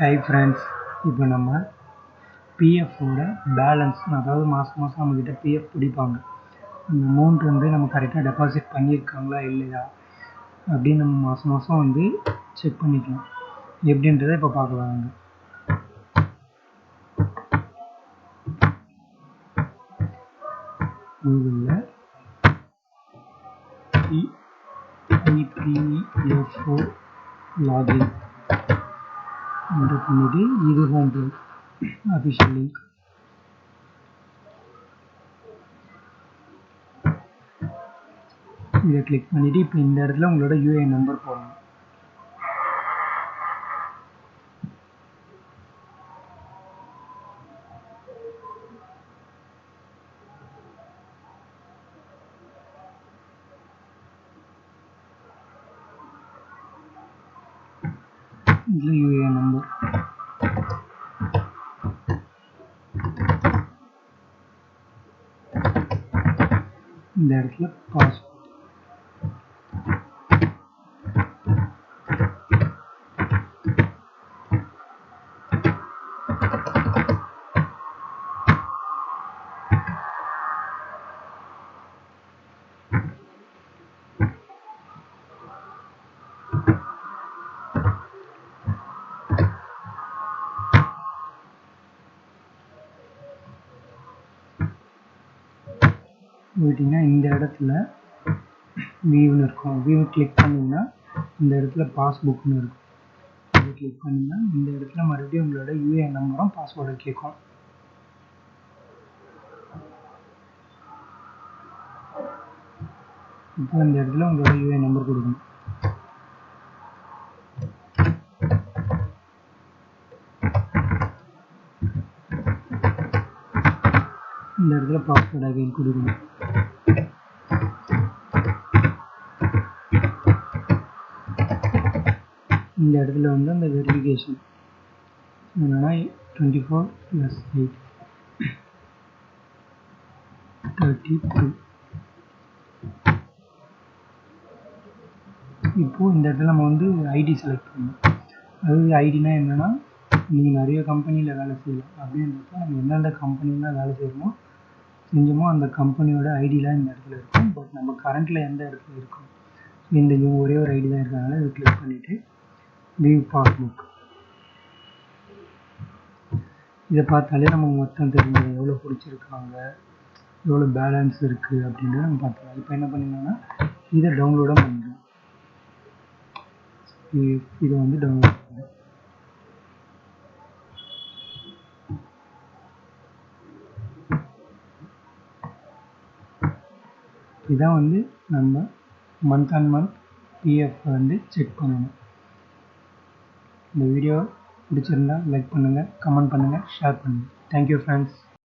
Hi friends, இப்போ நம்ம பிஎஃப்போட balance, அதாவது மாதம் மாதம் நம்மக்கிட்ட பிஎஃப் பிடிப்பாங்க, அந்த அமௌண்ட் வந்து நம்ம கரெக்டாக டெபாசிட் பண்ணியிருக்காங்களா இல்லையா அப்படின்னு நம்ம மாதம் மாதம் வந்து செக் பண்ணிக்கலாம். எப்படின்றத இப்போ பார்க்கலாம். கூகுளில் இபிஎஃப்ஓ லாகின் என்டர் பண்ணிவிட்டு இது ஹோம் பேஜ் அஃபிஷியல் லிங்க். இதை கிளிக் பண்ணிவிட்டு இப்போ இந்த இடத்துல உங்களோட யூஏஎன் நம்பர் போடணும். இதில் யூஏஎன் நம்பர், இந்த இடத்துல பாஸ்வேர்ட், போயிட்டிங்கன்னா இந்த இடத்துல வியூன்னு இருக்கும். வியூ கிளிக் பண்ணிங்கன்னா இந்த இடத்துல பாஸ்புக்னு இருக்கும். இதை கிளிக் பண்ணிங்கன்னா இந்த இடத்துல மறுபடியும் உங்களோட யூஏஎன் நம்பரும் பாஸ்வேர்டும் கேட்கும். இப்போ இந்த இடத்துல உங்களோட யூஏஎன் நம்பர் கொடுக்கணும். இந்த இடத்துல பாஸ்வேர்ட் அகைன் கொடுக்கணும். இந்த இடத்துல வந்து அந்த வெரிஃபிகேஷன் என்னன்னா 24 + 8 32. இப்போது இந்த இடத்துல நம்ம வந்து ஐடி செலக்ட் பண்ணணும். அதாவது ஐடினா என்னென்னா, நீங்கள் நிறைய கம்பெனியில் வேலை செய்யலாம். அப்படின்றப்ப நம்ம எந்தெந்த கம்பெனியில் வேலை செஞ்சோமோ அந்த கம்பெனியோட ஐடிலாம் இந்த இடத்துல இருக்கும். பட் நம்ம கரண்ட்டில் எந்த இடத்துல இருக்கோம், இந்த ஒரே ஒரு ஐடி தான் இருக்கிறதுனால இதை கிளிக் பண்ணிவிட்டு வியூ பாஸ்புக். இதை பார்த்தாலே நம்ம மொத்தம் தெரிஞ்சது, எவ்வளோ பிடிச்சிருக்காங்க, எவ்வளோ பேலன்ஸ் இருக்குது அப்படின்றத நம்ம பார்த்துக்கலாம். இப்போ என்ன பண்ணிக்கலாம்னா இதை டவுன்லோடும் பண்ணிக்கலாம். இதை வந்து டவுன்லோட் பண்ணலாம். இதான் வந்து நம்ம மந்த் அண்ட் மந்த் பிஎஃப் வந்து செக் பண்ணணும். இந்த வீடியோ பிடிச்சிருந்தா லைக் பண்ணுங்கள், கமெண்ட் பண்ணுங்கள், ஷேர் பண்ணுங்கள். Thank you friends.